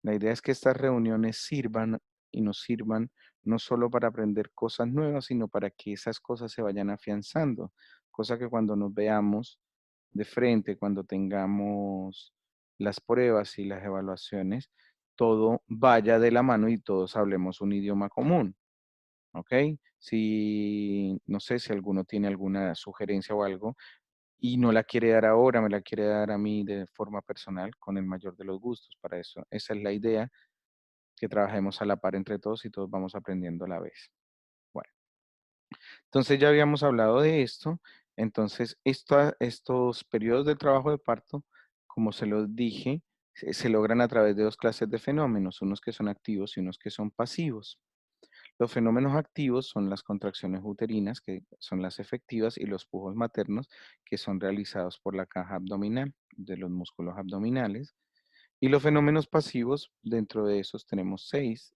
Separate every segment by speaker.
Speaker 1: La idea es que estas reuniones sirvan y nos sirvan no solo para aprender cosas nuevas, sino para que esas cosas se vayan afianzando. Cosa que cuando nos veamos de frente, cuando tengamos las pruebas y las evaluaciones, todo vaya de la mano y todos hablemos un idioma común. ¿Ok? Si, no sé si alguno tiene alguna sugerencia o algo y no la quiere dar ahora, me la quiere dar a mí de forma personal, con el mayor de los gustos para eso. Esa es la idea, que trabajemos a la par entre todos y todos vamos aprendiendo a la vez. Bueno, entonces ya habíamos hablado de esto. Entonces, estos periodos de trabajo de parto, como se los dije, se logran a través de dos clases de fenómenos, unos que son activos y unos que son pasivos. Los fenómenos activos son las contracciones uterinas, que son las efectivas, y los pujos maternos, que son realizados por la caja abdominal, de los músculos abdominales. Y los fenómenos pasivos, dentro de esos tenemos 6,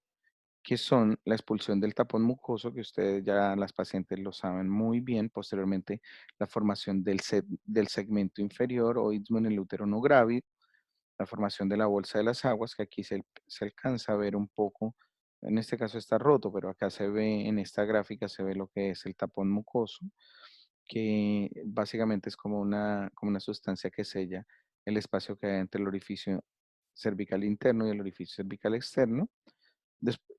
Speaker 1: que son la expulsión del tapón mucoso, que ustedes ya las pacientes lo saben muy bien. Posteriormente, la formación del segmento inferior o istmo en el útero no grávido, la formación de la bolsa de las aguas, que aquí se alcanza a ver un poco. En este caso está roto, pero acá se ve, en esta gráfica se ve lo que es el tapón mucoso, que básicamente es como una sustancia que sella el espacio que hay entre el orificio cervical interno y el orificio cervical externo.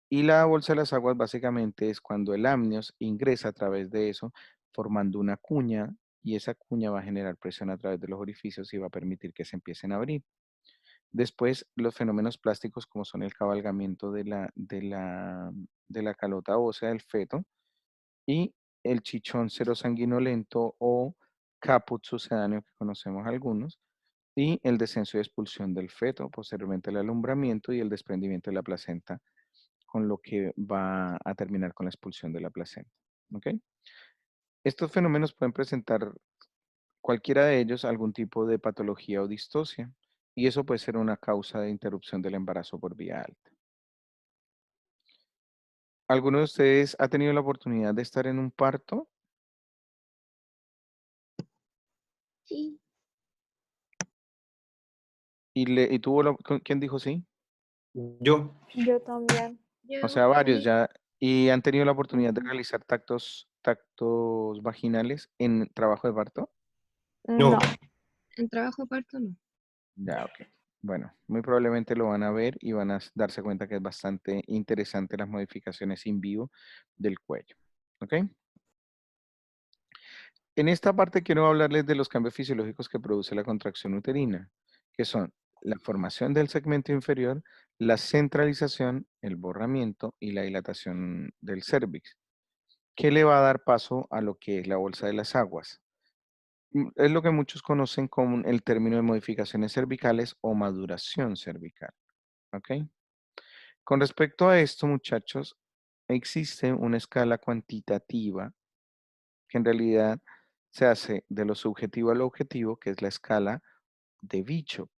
Speaker 1: Y la bolsa de las aguas básicamente es cuando el amnios ingresa a través de eso, formando una cuña, y esa cuña va a generar presión a través de los orificios y va a permitir que se empiecen a abrir. Después, los fenómenos plásticos, como son el cabalgamiento de la calota ósea del feto y el chichón serosanguinolento o caput sucedáneo, que conocemos algunos, y el descenso y expulsión del feto, posteriormente el alumbramiento y el desprendimiento de la placenta, con lo que va a terminar con la expulsión de la placenta. ¿Ok? Estos fenómenos pueden presentar, cualquiera de ellos, algún tipo de patología o distosia, y eso puede ser una causa de interrupción del embarazo por vía alta. ¿Alguno de ustedes ha tenido la oportunidad de estar en un parto?
Speaker 2: Sí,
Speaker 1: ¿Y tuvo quién dijo sí?
Speaker 3: Yo,
Speaker 4: Yo también.
Speaker 1: O
Speaker 2: yo
Speaker 1: sea, varios
Speaker 2: sí.
Speaker 1: ya. ¿Y han tenido la oportunidad de
Speaker 4: Ujú.
Speaker 1: realizar tactos vaginales en trabajo de parto?
Speaker 3: no,
Speaker 4: No,
Speaker 2: En trabajo parto no.
Speaker 1: Ya, ok. Bueno, muy probablemente lo van a ver y van a darse cuenta que es bastante interesante las modificaciones in vivo del cuello. ¿Ok? En esta parte quiero hablarles de los cambios fisiológicos que produce la contracción uterina, que son la formación del segmento inferior, la centralización, el borramiento y la dilatación del cérvix, que le va a dar paso a lo que es la bolsa de las aguas. Es lo que muchos conocen como el término de modificaciones cervicales o maduración cervical. ¿Ok? Con respecto a esto, muchachos, existe una escala cuantitativa que en realidad se hace de lo subjetivo a lo objetivo, que es la escala de Bishop.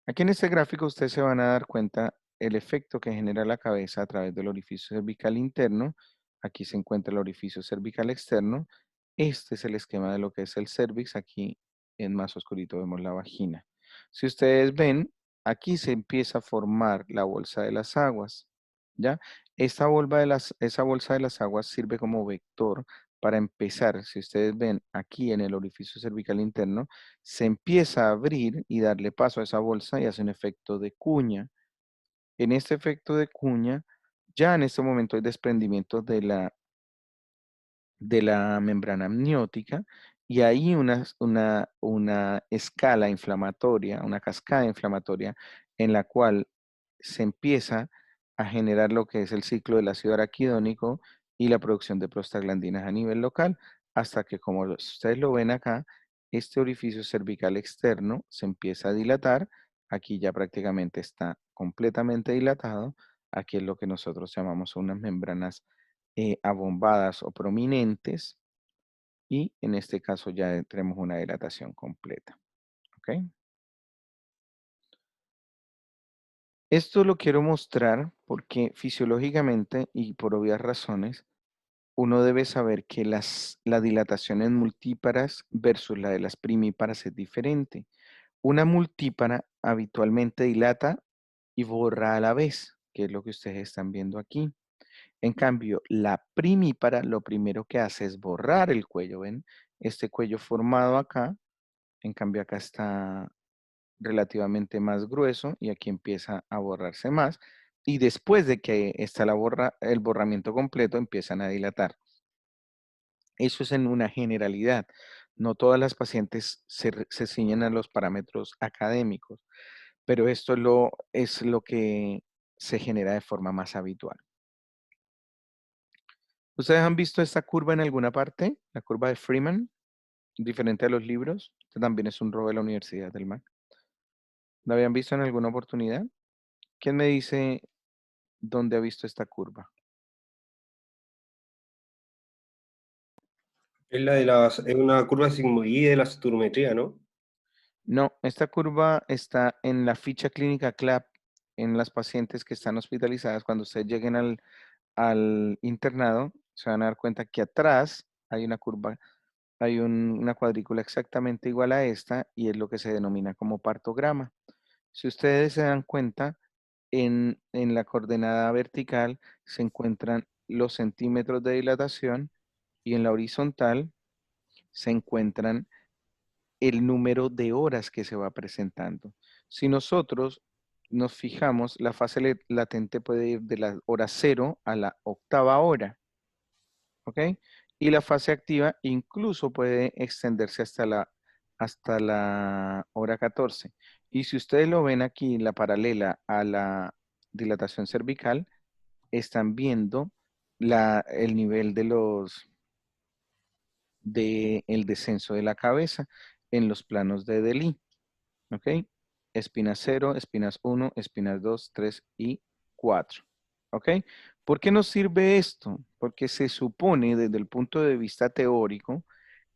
Speaker 1: Aquí en este gráfico ustedes se van a dar cuenta el efecto que genera la cabeza a través del orificio cervical interno. Aquí se encuentra el orificio cervical externo. Este es el esquema de lo que es el cervix. Aquí en más oscurito vemos la vagina. Si ustedes ven, aquí se empieza a formar la bolsa de las aguas. ¿Ya? Esa bolsa de las aguas sirve como vector para empezar. Si ustedes ven aquí en el orificio cervical interno, se empieza a abrir y darle paso a esa bolsa y hace un efecto de cuña. En este efecto de cuña, ya en este momento hay desprendimiento de la membrana amniótica, y hay una escala inflamatoria, una cascada inflamatoria en la cual se empieza a generar lo que es el ciclo del ácido araquidónico y la producción de prostaglandinas a nivel local, hasta que, como ustedes lo ven acá, este orificio cervical externo se empieza a dilatar. Aquí ya prácticamente está completamente dilatado. Aquí es lo que nosotros llamamos unas membranas abombadas o prominentes, y en este caso ya tenemos una dilatación completa. ¿Ok? Esto lo quiero mostrar porque fisiológicamente y por obvias razones, uno debe saber que la dilatación en multíparas versus la de las primíparas es diferente. Una multípara habitualmente dilata y borra a la vez, que es lo que ustedes están viendo aquí. En cambio, la primípara lo primero que hace es borrar el cuello, ¿ven? Este cuello formado acá, en cambio acá está relativamente más grueso y aquí empieza a borrarse más. Y después de que está el borramiento completo, empiezan a dilatar. Eso es en una generalidad. No todas las pacientes se ciñen a los parámetros académicos, pero esto es lo que se genera de forma más habitual. ¿Ustedes han visto esta curva en alguna parte? La curva de Freeman, diferente a los libros. Este también es un robo de la Universidad del Mar. ¿La habían visto en alguna oportunidad? ¿Quién me dice dónde ha visto esta curva?
Speaker 3: Es es una curva sigmoide de la saturnometría, ¿no?
Speaker 1: No, esta curva está en la ficha clínica CLAP en las pacientes que están hospitalizadas. Cuando ustedes lleguen al internado, se van a dar cuenta que atrás hay una curva, hay una cuadrícula exactamente igual a esta y es lo que se denomina como partograma. Si ustedes se dan cuenta, en la coordenada vertical se encuentran los centímetros de dilatación y en la horizontal se encuentran el número de horas que se va presentando. Si nosotros nos fijamos, la fase latente puede ir de la hora 0 a la octava hora, ¿ok? Y la fase activa incluso puede extenderse hasta la hora 14. Y si ustedes lo ven aquí, la paralela a la dilatación cervical, están viendo el nivel el descenso de la cabeza en los planos de Delhi. ¿Ok? Espinas 0, espinas 1, espinas 2, 3 y 4. ¿Ok? ¿Por qué nos sirve esto? Porque se supone desde el punto de vista teórico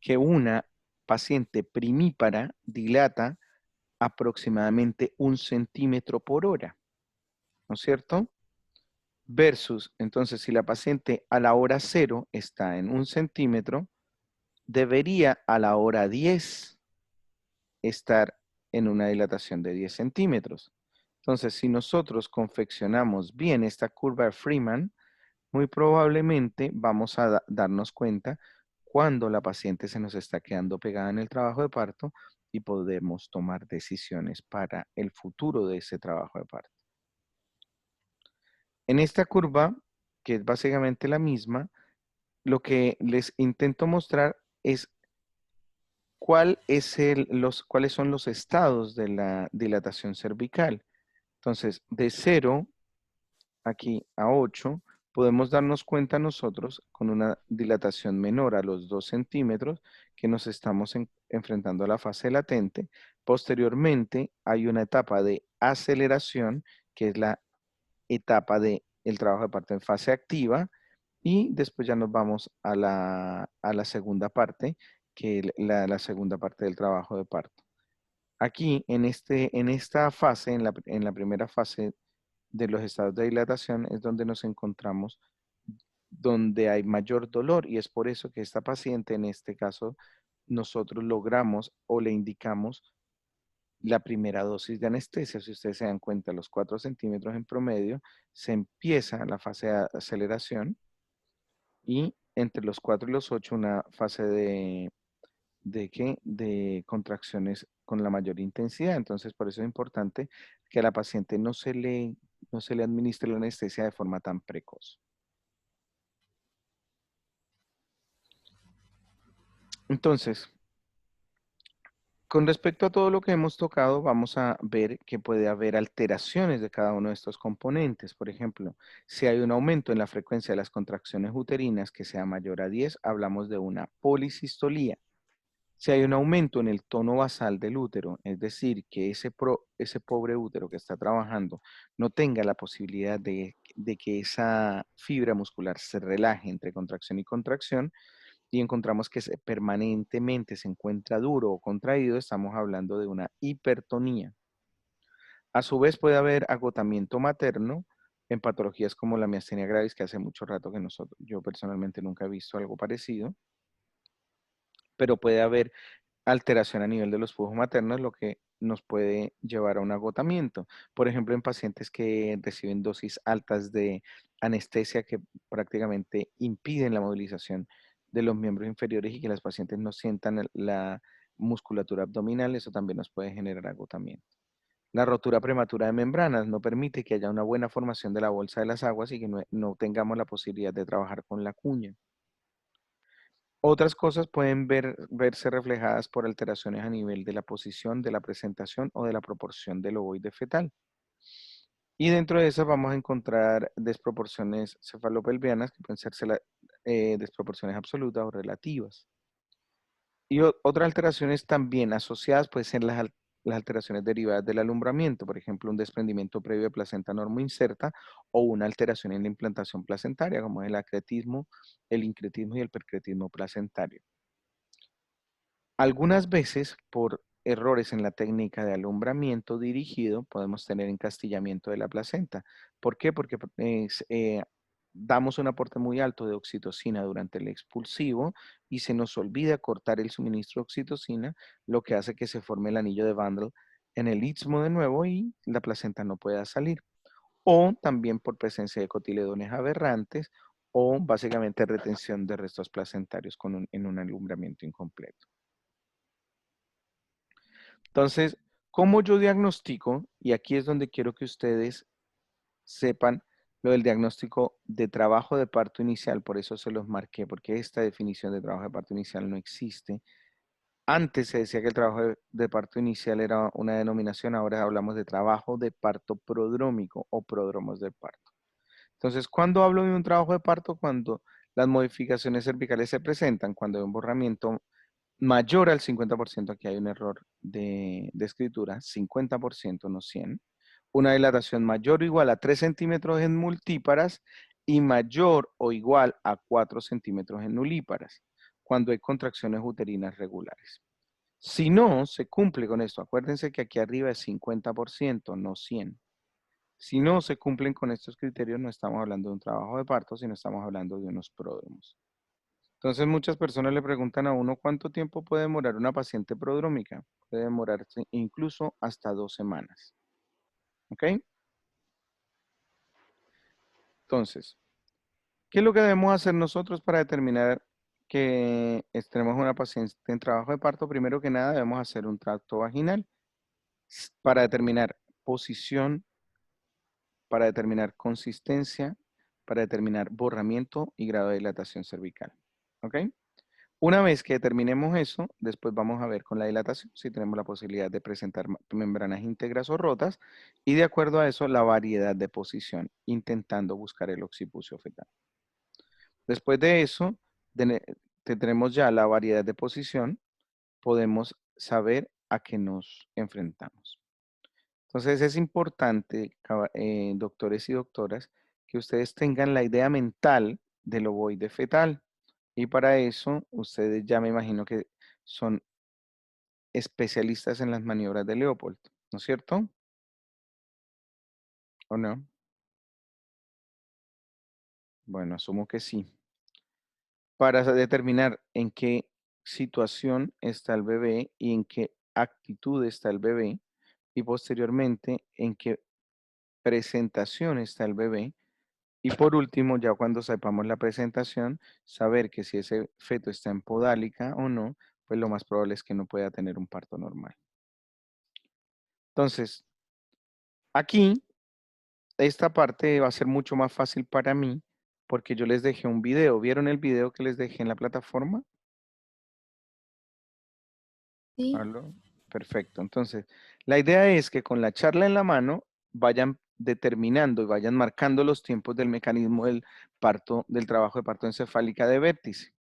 Speaker 1: que una paciente primípara dilata aproximadamente 1 centímetro por hora, ¿no es cierto? Versus, entonces, si la paciente a la hora 0 está en 1 centímetro, debería a la hora 10 estar en una dilatación de 10 centímetros. Entonces, si nosotros confeccionamos bien esta curva de Freeman, muy probablemente vamos a darnos cuenta cuando la paciente se nos está quedando pegada en el trabajo de parto y podemos tomar decisiones para el futuro de ese trabajo de parto. En esta curva, que es básicamente la misma, lo que les intento mostrar es cuáles son los estados de la dilatación cervical. Entonces, de 0 aquí a 8, podemos darnos cuenta nosotros con una dilatación menor a los 2 centímetros que nos estamos enfrentando a la fase latente. Posteriormente, hay una etapa de aceleración, que es la etapa del trabajo de parto en fase activa, y después ya nos vamos a la segunda parte, que es la segunda parte del trabajo de parto. Aquí, en esta fase, en la primera fase de los estados de dilatación, es donde nos encontramos, donde hay mayor dolor, y es por eso que esta paciente, en este caso, nosotros logramos o le indicamos la primera dosis de anestesia. Si ustedes se dan cuenta, los 4 centímetros en promedio, se empieza la fase de aceleración y entre los 4 y los 8 una fase de contracciones con la mayor intensidad. Entonces, por eso es importante que a la paciente no se le administre la anestesia de forma tan precoz. Entonces, con respecto a todo lo que hemos tocado, vamos a ver que puede haber alteraciones de cada uno de estos componentes. Por ejemplo, si hay un aumento en la frecuencia de las contracciones uterinas que sea mayor a 10, hablamos de una polisistolía. Si hay un aumento en el tono basal del útero, es decir, que ese pobre útero que está trabajando no tenga la posibilidad de que esa fibra muscular se relaje entre contracción y contracción, y encontramos que permanentemente se encuentra duro o contraído, estamos hablando de una hipertonía. A su vez puede haber agotamiento materno en patologías como la miastenia gravis, que hace mucho rato que yo personalmente nunca he visto algo parecido, pero puede haber alteración a nivel de los flujos maternos, lo que nos puede llevar a un agotamiento. Por ejemplo, en pacientes que reciben dosis altas de anestesia que prácticamente impiden la movilización de los miembros inferiores y que las pacientes no sientan la musculatura abdominal, eso también nos puede generar agotamiento. La rotura prematura de membranas no permite que haya una buena formación de la bolsa de las aguas y que no tengamos la posibilidad de trabajar con la cuña. Otras cosas pueden verse reflejadas por alteraciones a nivel de la posición, de la presentación o de la proporción del ovoide fetal. Y dentro de esas vamos a encontrar desproporciones cefalopelvianas que pueden ser desproporciones absolutas o relativas. Y otras alteraciones también asociadas pueden ser las alteraciones derivadas del alumbramiento, por ejemplo, un desprendimiento previo de placenta normoinserta o una alteración en la implantación placentaria, como el acretismo, el incretismo y el percretismo placentario. Algunas veces, por errores en la técnica de alumbramiento dirigido, podemos tener encastillamiento de la placenta. ¿Por qué? Porque damos un aporte muy alto de oxitocina durante el expulsivo y se nos olvida cortar el suministro de oxitocina, lo que hace que se forme el anillo de Vandel en el istmo de nuevo y la placenta no pueda salir. O también por presencia de cotiledones aberrantes o básicamente retención de restos placentarios en un alumbramiento incompleto. Entonces, ¿cómo yo diagnostico? Y aquí es donde quiero que ustedes sepan lo del diagnóstico de trabajo de parto inicial, por eso se los marqué, porque esta definición de trabajo de parto inicial no existe. Antes se decía que el trabajo de parto inicial era una denominación, ahora hablamos de trabajo de parto prodrómico o prodromos de parto. Entonces, ¿cuándo hablo de un trabajo de parto? Cuando las modificaciones cervicales se presentan, cuando hay un borramiento mayor al 50%, aquí hay un error de escritura, 50%, no 100. Una dilatación mayor o igual a 3 centímetros en multíparas y mayor o igual a 4 centímetros en nulíparas, cuando hay contracciones uterinas regulares. Si no se cumple con esto, acuérdense que aquí arriba es 50%, no 100. Si no se cumplen con estos criterios, no estamos hablando de un trabajo de parto, sino estamos hablando de unos pródromos. Entonces muchas personas le preguntan a uno cuánto tiempo puede demorar una paciente prodrómica. Puede demorarse incluso hasta 2 semanas. ¿Ok? Entonces, ¿qué es lo que debemos hacer nosotros para determinar que tenemos una paciente en trabajo de parto? Primero que nada, debemos hacer un tracto vaginal para determinar posición, para determinar consistencia, para determinar borramiento y grado de dilatación cervical. ¿Ok? Una vez que determinemos eso, después vamos a ver con la dilatación si tenemos la posibilidad de presentar membranas íntegras o rotas y de acuerdo a eso la variedad de posición, intentando buscar el occipucio fetal. Después de eso, tendremos ya la variedad de posición, podemos saber a qué nos enfrentamos. Entonces es importante, doctores y doctoras, que ustedes tengan la idea mental del ovoide fetal. Y para eso, ustedes ya me imagino que son especialistas en las maniobras de Leopold, ¿no es cierto? ¿O no? Bueno, asumo que sí. Para determinar en qué situación está el bebé y en qué actitud está el bebé y posteriormente en qué presentación está el bebé. Y por último, ya cuando sepamos la presentación, saber que si ese feto está en podálica o no, pues lo más probable es que no pueda tener un parto normal. Entonces, aquí, esta parte va a ser mucho más fácil para mí porque yo les dejé un video. ¿Vieron el video que les dejé en la plataforma?
Speaker 2: Sí.
Speaker 1: ¿Aló? Perfecto. Entonces, la idea es que con la charla en la mano vayan determinando y vayan marcando los tiempos del mecanismo del parto, del trabajo de parto encefálica de vértice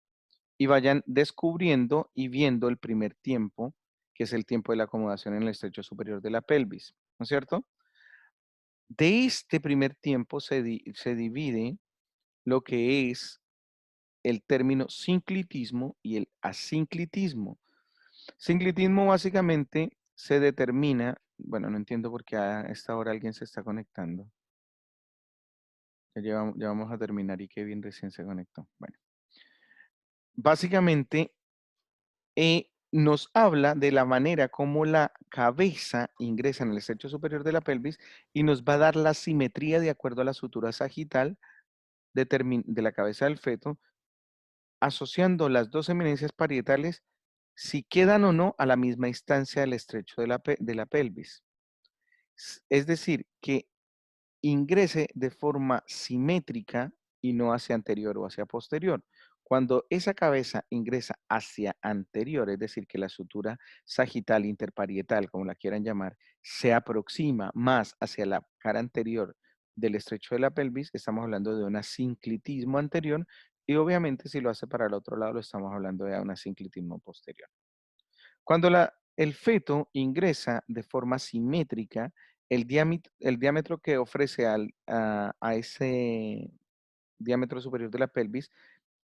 Speaker 1: y vayan descubriendo y viendo el primer tiempo, que es el tiempo de la acomodación en el estrecho superior de la pelvis, ¿no es cierto? De este primer tiempo se divide lo que es el término sinclitismo y el asinclitismo. Sinclitismo básicamente se determina, bueno, no entiendo por qué a esta hora alguien se está conectando. Ya vamos a terminar y qué bien recién se conectó. Bueno, básicamente nos habla de la manera como la cabeza ingresa en el estrecho superior de la pelvis y nos va a dar la simetría de acuerdo a la sutura sagital de la cabeza del feto, asociando las dos eminencias parietales si quedan o no a la misma instancia del estrecho de la pelvis. Es decir, que ingrese de forma simétrica y no hacia anterior o hacia posterior. Cuando esa cabeza ingresa hacia anterior, es decir, que la sutura sagital interparietal, como la quieran llamar, se aproxima más hacia la cara anterior del estrecho de la pelvis, estamos hablando de un asinclitismo anterior y obviamente si lo hace para el otro lado, lo estamos hablando de un asinclitismo posterior. Cuando el feto ingresa de forma simétrica, el diámetro que ofrece a ese diámetro superior de la pelvis,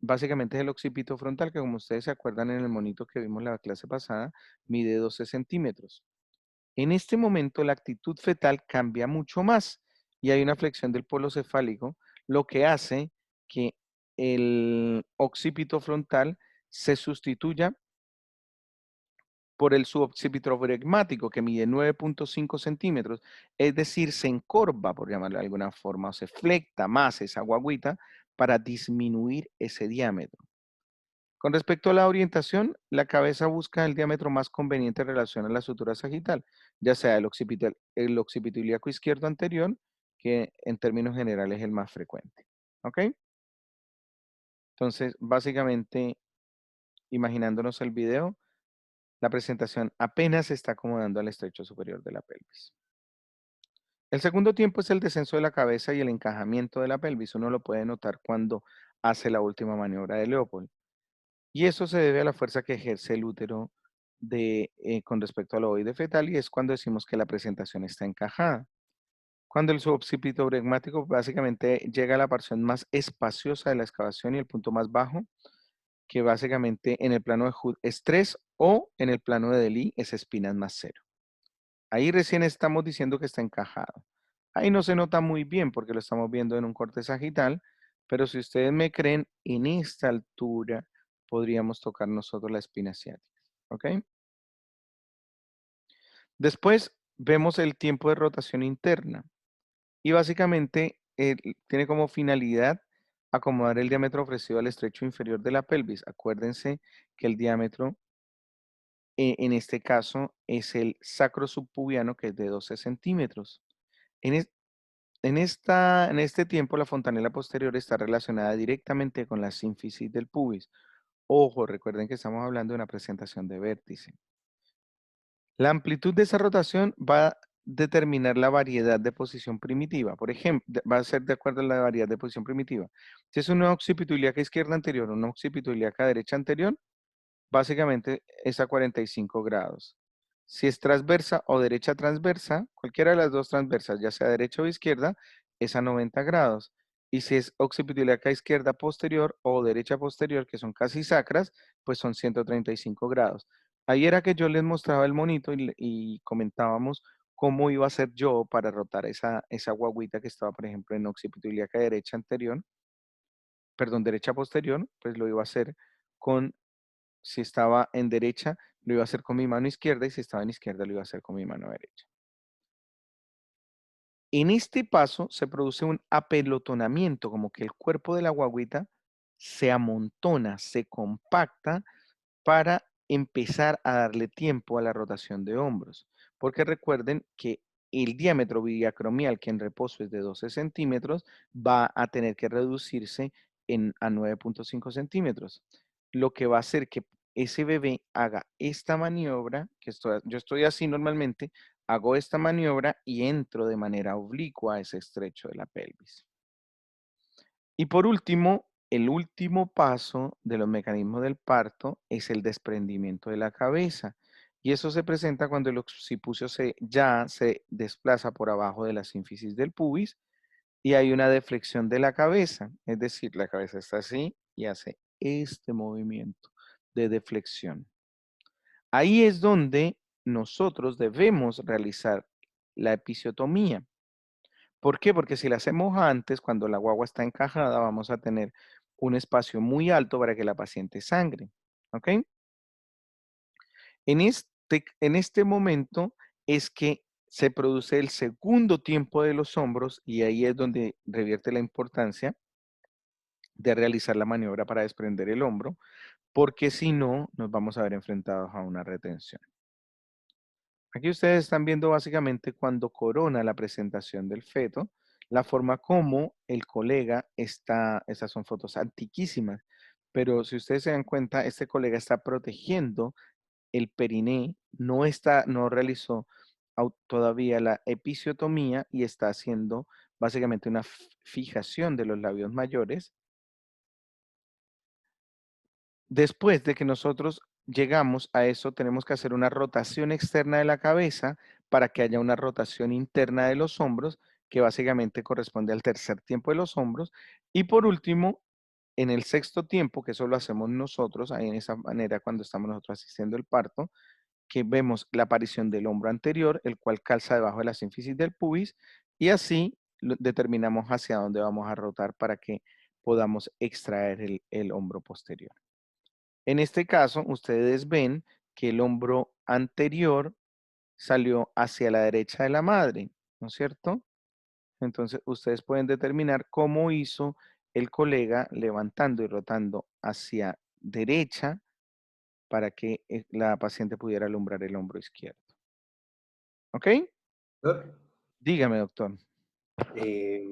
Speaker 1: básicamente es el occipito frontal, que como ustedes se acuerdan en el monito que vimos la clase pasada, mide 12 centímetros. En este momento la actitud fetal cambia mucho más y hay una flexión del polo cefálico, lo que hace que el occipito frontal se sustituya por el suboccipito bregmático, que mide 9.5 centímetros, es decir, se encorva, por llamarlo de alguna forma, o se flecta más esa guaguita para disminuir ese diámetro. Con respecto a la orientación, la cabeza busca el diámetro más conveniente en relación a la sutura sagital, ya sea el occipito ilíaco izquierdo anterior, que en términos generales es el más frecuente. ¿Ok? Entonces, básicamente, imaginándonos el video, la presentación apenas se está acomodando al estrecho superior de la pelvis. El segundo tiempo es el descenso de la cabeza y el encajamiento de la pelvis. Uno lo puede notar cuando hace la última maniobra de Leopold. Y eso se debe a la fuerza que ejerce el útero con respecto al ovoide fetal y es cuando decimos que la presentación está encajada. Cuando el suboccipito bregmático básicamente llega a la porción más espaciosa de la excavación y el punto más bajo, que básicamente en el plano de Hood es 3 o en el plano de Delhi es espinas más 0. Ahí recién estamos diciendo que está encajado. Ahí no se nota muy bien porque lo estamos viendo en un corte sagital, pero si ustedes me creen, en esta altura podríamos tocar nosotros la espina ciática. ¿Ok? Después vemos el tiempo de rotación interna y básicamente tiene como finalidad acomodar el diámetro ofrecido al estrecho inferior de la pelvis. Acuérdense que el diámetro en este caso es el sacro subpubiano, que es de 12 centímetros. En, es- en este tiempo, la fontanela posterior está relacionada directamente con la sínfisis del pubis. Ojo, recuerden que estamos hablando de una presentación de vértice. La amplitud de esa rotación va a determinar la variedad de posición primitiva. Por ejemplo, va a ser de acuerdo a la variedad de posición primitiva. Si es una occipito ilíaca izquierda anterior o una occipito ilíaca derecha anterior, básicamente es a 45 grados. Si es transversa o derecha transversa, cualquiera de las dos transversas, ya sea derecha o izquierda, es a 90 grados. Y si es occipitoiliaca izquierda posterior o derecha posterior, que son casi sacras, pues son 135 grados. Ahí era que yo les mostraba el monito y comentábamos cómo iba a ser yo para rotar esa guaguita que estaba, por ejemplo, en occipitoiliaca derecha anterior, perdón, derecha posterior, pues lo iba a hacer con si estaba en derecha, lo iba a hacer con mi mano izquierda y si estaba en izquierda, lo iba a hacer con mi mano derecha. En este paso se produce un apelotonamiento, como que el cuerpo de la guaguita se amontona, se compacta para empezar a darle tiempo a la rotación de hombros. Porque recuerden que el diámetro biliacromial, que en reposo es de 12 centímetros, va a tener que reducirse a 9.5 centímetros. Lo que va a hacer que ese bebé haga esta maniobra, yo estoy así normalmente, hago esta maniobra y entro de manera oblicua a ese estrecho de la pelvis. Y por último, el último paso de los mecanismos del parto es el desprendimiento de la cabeza. Y eso se presenta cuando el occipucio ya se desplaza por abajo de la sínfisis del pubis y hay una deflexión de la cabeza. Es decir, la cabeza está así y hace este movimiento de deflexión. Ahí es donde nosotros debemos realizar la episiotomía. ¿Por qué? Porque si la hacemos antes, cuando la guagua está encajada, vamos a tener un espacio muy alto para que la paciente sangre. ¿Ok? En este momento es que se produce el segundo tiempo de los hombros y ahí es donde revierte la importancia de realizar la maniobra para desprender el hombro, porque si no, nos vamos a ver enfrentados a una retención. Aquí ustedes están viendo básicamente cuando corona la presentación del feto, la forma como el colega está, estas son fotos antiquísimas, pero si ustedes se dan cuenta, este colega está protegiendo el periné, no realizó todavía la episiotomía y está haciendo básicamente una fijación de los labios mayores. Después de que nosotros llegamos a eso, tenemos que hacer una rotación externa de la cabeza para que haya una rotación interna de los hombros, que básicamente corresponde al tercer tiempo de los hombros. Y por último, en el sexto tiempo, que eso lo hacemos nosotros, ahí en esa manera cuando estamos nosotros asistiendo el parto, que vemos la aparición del hombro anterior, el cual calza debajo de la sínfisis del pubis, y así determinamos hacia dónde vamos a rotar para que podamos extraer el hombro posterior. En este caso, ustedes ven que el hombro anterior salió hacia la derecha de la madre, ¿no es cierto? Entonces, ustedes pueden determinar cómo hizo el colega levantando y rotando hacia derecha para que la paciente pudiera alumbrar el hombro izquierdo. ¿Ok?
Speaker 3: Doctor,
Speaker 1: Dígame, doctor.
Speaker 3: eh,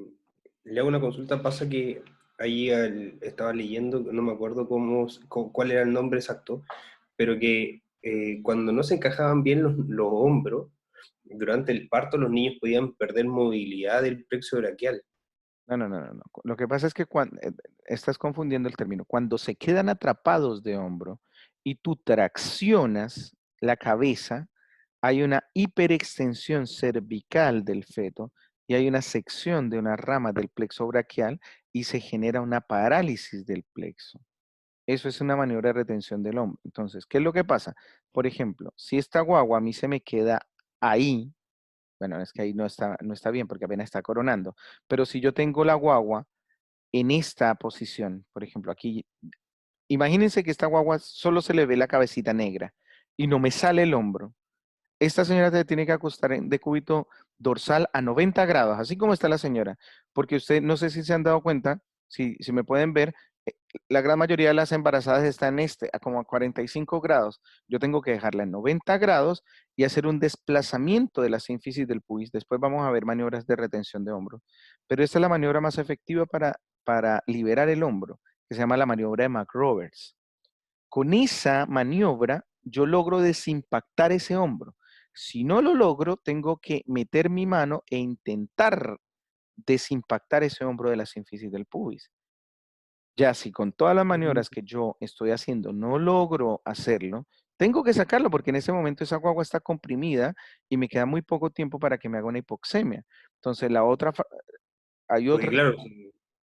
Speaker 3: le hago una consulta, pasa que ahí estaba leyendo, no me acuerdo cuál era el nombre exacto, pero que cuando no se encajaban bien los hombros, durante el parto los niños podían perder movilidad del plexo braquial.
Speaker 1: No. Lo que pasa es que cuando, estás confundiendo el término. Cuando se quedan atrapados de hombro y tú traccionas la cabeza, hay una hiperextensión cervical del feto y hay una sección de una rama del plexo braquial y se genera una parálisis del plexo. Eso es una maniobra de retención del hombro. Entonces, ¿qué es lo que pasa? Por ejemplo, si esta guagua a mí se me queda ahí, bueno, es que ahí no está bien porque apenas está coronando, pero si yo tengo la guagua en esta posición, por ejemplo, aquí, imagínense que esta guagua solo se le ve la cabecita negra y no me sale el hombro. Esta señora se tiene que acostar en decúbito dorsal a 90 grados, así como está la señora, porque usted, no sé si se han dado cuenta, si me pueden ver, eh, la gran mayoría de las embarazadas están a como a 45 grados. Yo tengo que dejarla en 90 grados y hacer un desplazamiento de la sínfisis del pubis. Después vamos a ver maniobras de retención de hombro. Pero esta es la maniobra más efectiva para liberar el hombro, que se llama la maniobra de McRoberts. Con esa maniobra, yo logro desimpactar ese hombro. Si no lo logro, tengo que meter mi mano e intentar desimpactar ese hombro de la sínfisis del pubis. Ya si con todas las maniobras que yo estoy haciendo no logro hacerlo, tengo que sacarlo porque en ese momento esa guagua está comprimida y me queda muy poco tiempo para que me haga una hipoxemia. Entonces hay
Speaker 3: Porque
Speaker 1: otra
Speaker 3: claro,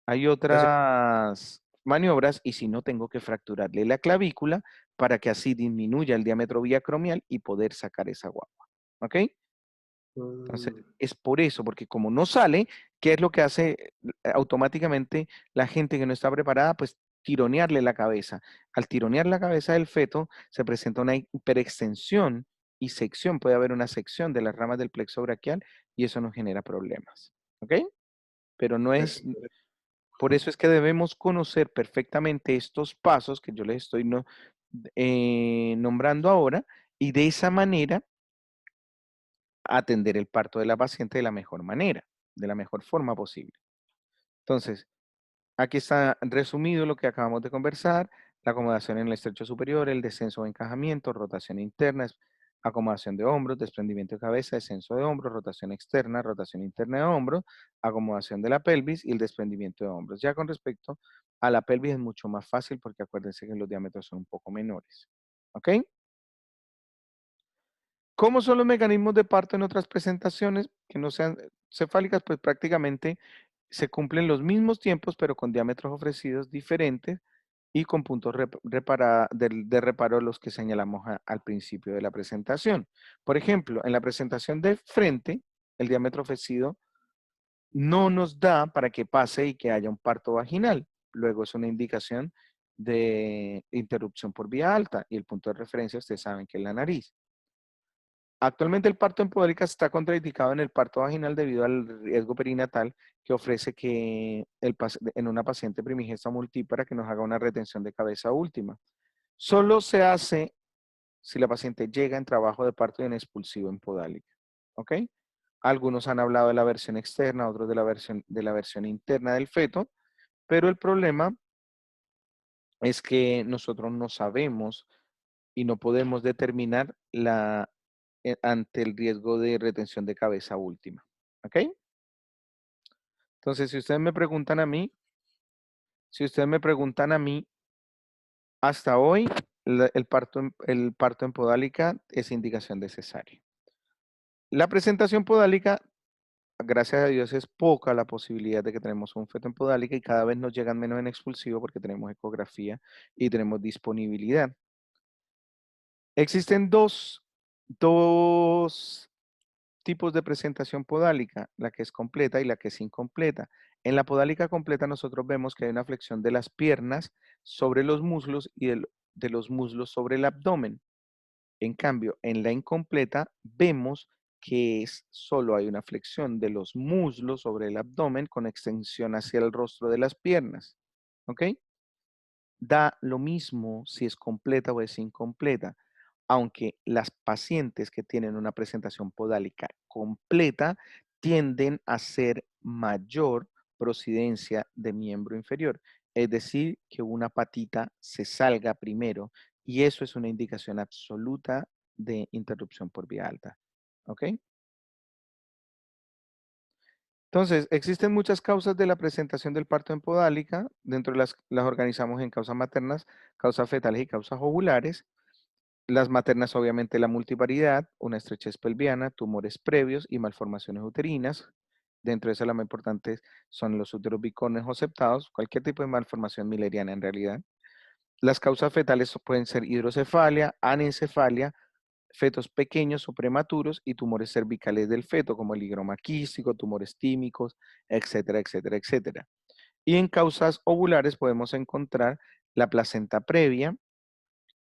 Speaker 1: hay
Speaker 3: se hace-
Speaker 1: otras maniobras y si no, tengo que fracturarle la clavícula para que así disminuya el diámetro biacromial y poder sacar esa guagua. ¿Ok? Entonces,
Speaker 3: mm,
Speaker 1: es por eso, porque como no sale, ¿qué es lo que hace automáticamente la gente que no está preparada? Pues tironearle la cabeza. Al tironear la cabeza del feto, se presenta una hiperextensión y sección. Puede haber una sección de las ramas del plexo braquial y eso nos genera problemas. ¿Ok? Pero no es,
Speaker 3: perfecto.
Speaker 1: por eso es que debemos conocer perfectamente estos pasos que yo les estoy nombrando ahora y de esa manera atender el parto de la paciente de la mejor manera, de la mejor forma posible. Entonces, aquí está resumido lo que acabamos de conversar, la acomodación en el estrecho superior, el descenso o encajamiento, rotación interna, acomodación de hombros, desprendimiento de cabeza, descenso de hombros, rotación externa, rotación interna de hombros, acomodación de la pelvis y el desprendimiento de hombros. Ya con respecto a la pelvis es mucho más fácil porque acuérdense que los diámetros son un poco menores. ¿Ok? ¿Cómo son los mecanismos de parto en otras presentaciones que no sean cefálicas? Pues prácticamente se cumplen los mismos tiempos, pero con diámetros ofrecidos diferentes y con puntos de reparo los que señalamos al principio de la presentación. Por ejemplo, en la presentación de frente, el diámetro ofrecido no nos da para que pase y que haya un parto vaginal. Luego es una indicación de interrupción por vía alta y el punto de referencia ustedes saben que es la nariz. Actualmente el parto en podólica está contraindicado en el parto vaginal debido al riesgo perinatal que ofrece que en una paciente primigesta multípara que nos haga una retención de cabeza última. Solo se hace si la paciente llega en trabajo de parto y en expulsivo en podálica. ¿Ok? Algunos han hablado de la versión externa, otros de la versión interna del feto, pero el problema es que nosotros no sabemos y no podemos determinar ante el riesgo de retención de cabeza última. ¿Ok? Entonces, si ustedes me preguntan a mí, hasta hoy el parto en podálica es indicación de cesárea. La presentación podálica, gracias a Dios, es poca la posibilidad de que tenemos un feto en podálica y cada vez nos llegan menos en expulsivo porque tenemos ecografía y tenemos disponibilidad. Existen dos tipos de presentación podálica, la que es completa y la que es incompleta. En la podálica completa nosotros vemos que hay una flexión de las piernas sobre los muslos y de los muslos sobre el abdomen. En cambio, en la incompleta vemos que solo hay una flexión de los muslos sobre el abdomen con extensión hacia el rostro de las piernas. ¿Ok? Da lo mismo si es completa o es incompleta, aunque las pacientes que tienen una presentación podálica completa tienden a ser mayor procedencia de miembro inferior, es decir, que una patita se salga primero y eso es una indicación absoluta de interrupción por vía alta. ¿Ok? Entonces, existen muchas causas de la presentación del parto en podálica. Dentro de las organizamos en causas maternas, causas fetales y causas ovulares. Las maternas, obviamente, la multiparidad, una estrechez pelviana, tumores previos y malformaciones uterinas. Dentro de eso, las más importantes son los úteros bicornes o septados, cualquier tipo de malformación mileriana en realidad. Las causas fetales pueden ser hidrocefalia, anencefalia, fetos pequeños o prematuros y tumores cervicales del feto, como el higroma quístico, tumores tímicos, etcétera, etcétera, etcétera. Y en causas ovulares podemos encontrar la placenta previa,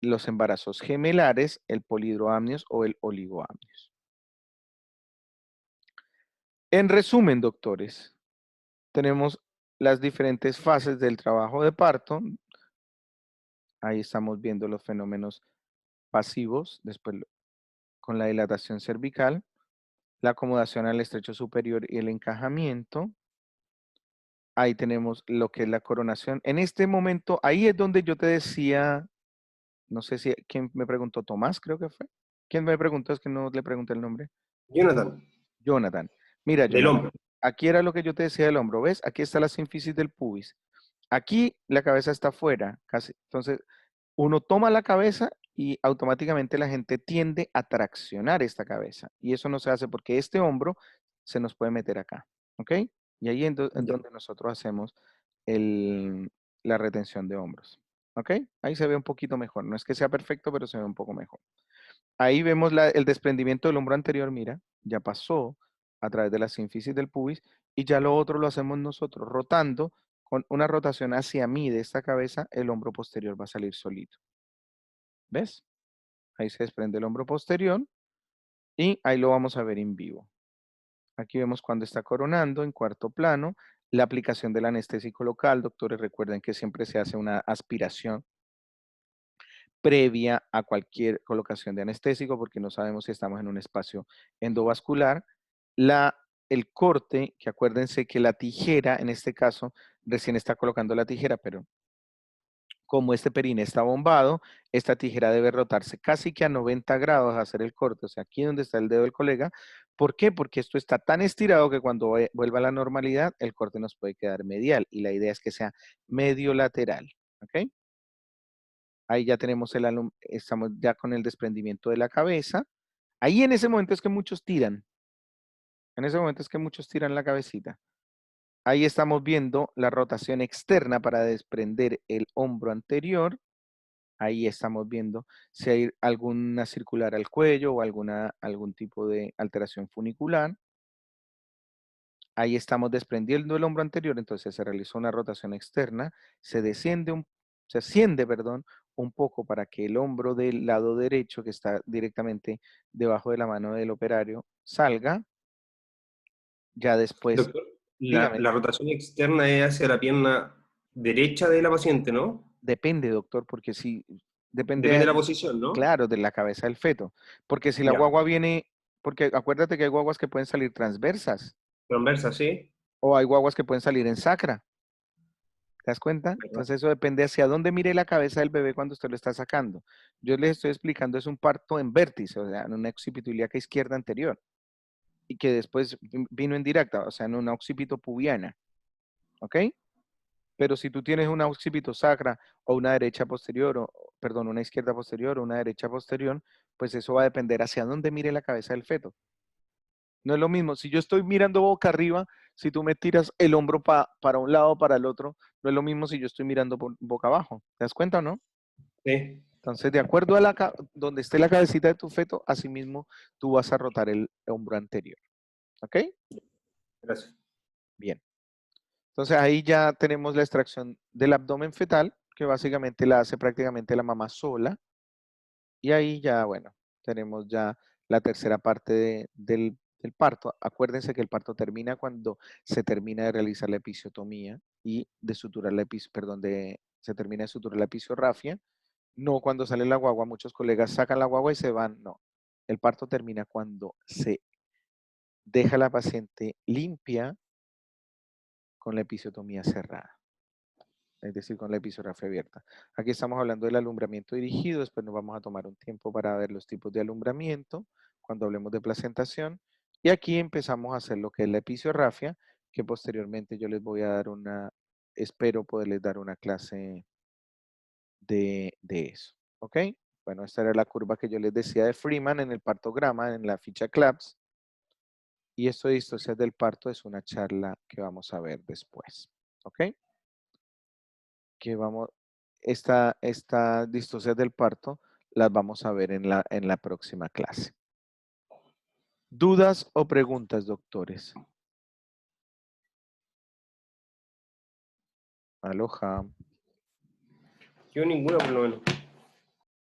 Speaker 1: los embarazos gemelares, el polidroamnios o el oligoamnios. En resumen, doctores, tenemos las diferentes fases del trabajo de parto. Ahí estamos viendo los fenómenos pasivos, después con la dilatación cervical, la acomodación al estrecho superior y el encajamiento. Ahí tenemos lo que es la coronación. En este momento, ahí es donde yo te decía, no sé si, ¿quién me preguntó? Tomás, creo que fue. ¿Quién me preguntó? Es que no le pregunté el nombre.
Speaker 3: Jonathan,
Speaker 1: Jonathan. Mira,
Speaker 3: del
Speaker 1: Jonathan,
Speaker 3: hombro.
Speaker 1: aquí era lo que yo te decía del hombro, ¿ves? Aquí está la sínfisis del pubis. Aquí la cabeza está afuera, casi. Entonces, uno toma la cabeza y automáticamente la gente tiende a traccionar esta cabeza. Y eso no se hace porque este hombro se nos puede meter acá, ¿ok? Y ahí en
Speaker 3: Ya.
Speaker 1: donde nosotros hacemos la retención de hombros, ¿ok? Ahí se ve un poquito mejor. No es que sea perfecto, pero se ve un poco mejor. Ahí vemos el desprendimiento del hombro anterior, mira, ya pasó a través de la sínfisis del pubis y ya lo otro lo hacemos nosotros rotando con una rotación hacia mí de esta cabeza, el hombro posterior va a salir solito. ¿Ves? Ahí se desprende el hombro posterior y ahí lo vamos a ver en vivo. Aquí vemos cuando está coronando en cuarto plano, la aplicación del anestésico local. Doctores, recuerden que siempre se hace una aspiración previa a cualquier colocación de anestésico porque no sabemos si estamos en un espacio endovascular. El corte, que acuérdense que la tijera, en este caso, recién está colocando la tijera, pero como este perine está bombado, esta tijera debe rotarse casi que a 90 grados a hacer el corte, o sea, aquí donde está el dedo del colega. ¿Por qué? Porque esto está tan estirado que cuando vuelva a la normalidad, el corte nos puede quedar medial y la idea es que sea medio lateral, ¿ok? Ahí ya tenemos estamos ya con el desprendimiento de la cabeza. Ahí en ese momento es que muchos tiran. En ese momento es que muchos tiran la cabecita. Ahí estamos viendo la rotación externa para desprender el hombro anterior. Ahí estamos viendo si hay alguna circular al cuello o algún tipo de alteración funicular. Ahí estamos desprendiendo el hombro anterior, entonces se realizó una rotación externa, se desciende se asciende, perdón, un poco para que el hombro del lado derecho, que está directamente debajo de la mano del operario, salga. Ya después,
Speaker 3: Doctor,
Speaker 1: dígame,
Speaker 3: la rotación externa es hacia la pierna derecha de la paciente, ¿no?
Speaker 1: depende, doctor, porque si,
Speaker 3: Depende
Speaker 1: depende,
Speaker 3: de la posición, ¿no?
Speaker 1: claro, de la cabeza del feto. Porque si la
Speaker 3: Ya.
Speaker 1: guagua viene, porque acuérdate que hay guaguas que pueden salir transversas
Speaker 3: Transversa, ¿sí?
Speaker 1: o hay guaguas que pueden salir en sacra. ¿Te das cuenta?
Speaker 3: ¿Verdad?
Speaker 1: Entonces eso depende hacia dónde mire la cabeza del bebé cuando usted lo está sacando. Yo les estoy explicando, es un parto en vértice, o sea, en una occipito ilíaca izquierda anterior, y que después vino en directa, o sea, en una occipito pubiana, ¿ok? Pero si tú tienes una occipito sacra o una derecha posterior, o, perdón, una izquierda posterior o una derecha posterior, pues eso va a depender hacia dónde mire la cabeza del feto. No es lo mismo, si yo estoy mirando boca arriba, si tú me tiras el hombro para un lado o para el otro, no es lo mismo si yo estoy mirando boca abajo. ¿Te das cuenta o no?
Speaker 3: Sí.
Speaker 1: Entonces, de acuerdo a donde esté la cabecita de tu feto, así mismo tú vas a rotar el hombro anterior. ¿Ok?
Speaker 3: Gracias.
Speaker 1: Bien. Entonces ahí ya tenemos la extracción del abdomen fetal, que básicamente la hace prácticamente la mamá sola. Y ahí ya, bueno, tenemos ya la tercera parte del parto. Acuérdense que el parto termina cuando se termina de realizar la episiotomía y de suturar se termina de suturar la episorrafia. No cuando sale la guagua, muchos colegas sacan la guagua y se van. No, el parto termina cuando se deja la paciente limpia con la episiotomía cerrada, es decir, con la episorrafia abierta. Aquí estamos hablando del alumbramiento dirigido, después nos vamos a tomar un tiempo para ver los tipos de alumbramiento, cuando hablemos de placentación, y aquí empezamos a hacer lo que es la episorrafia, que posteriormente yo les voy a dar espero poderles dar una clase de eso, ¿ok? Bueno, esta era la curva que yo les decía de Freeman en el partograma, en la ficha CLAPS, y esto de distorsiones del parto es una charla que vamos a ver después, ¿ok? Que vamos, esta distorsión del parto las vamos a ver en la próxima clase. ¿Dudas o preguntas, doctores? Aloha.
Speaker 3: Yo ninguna por lo menos.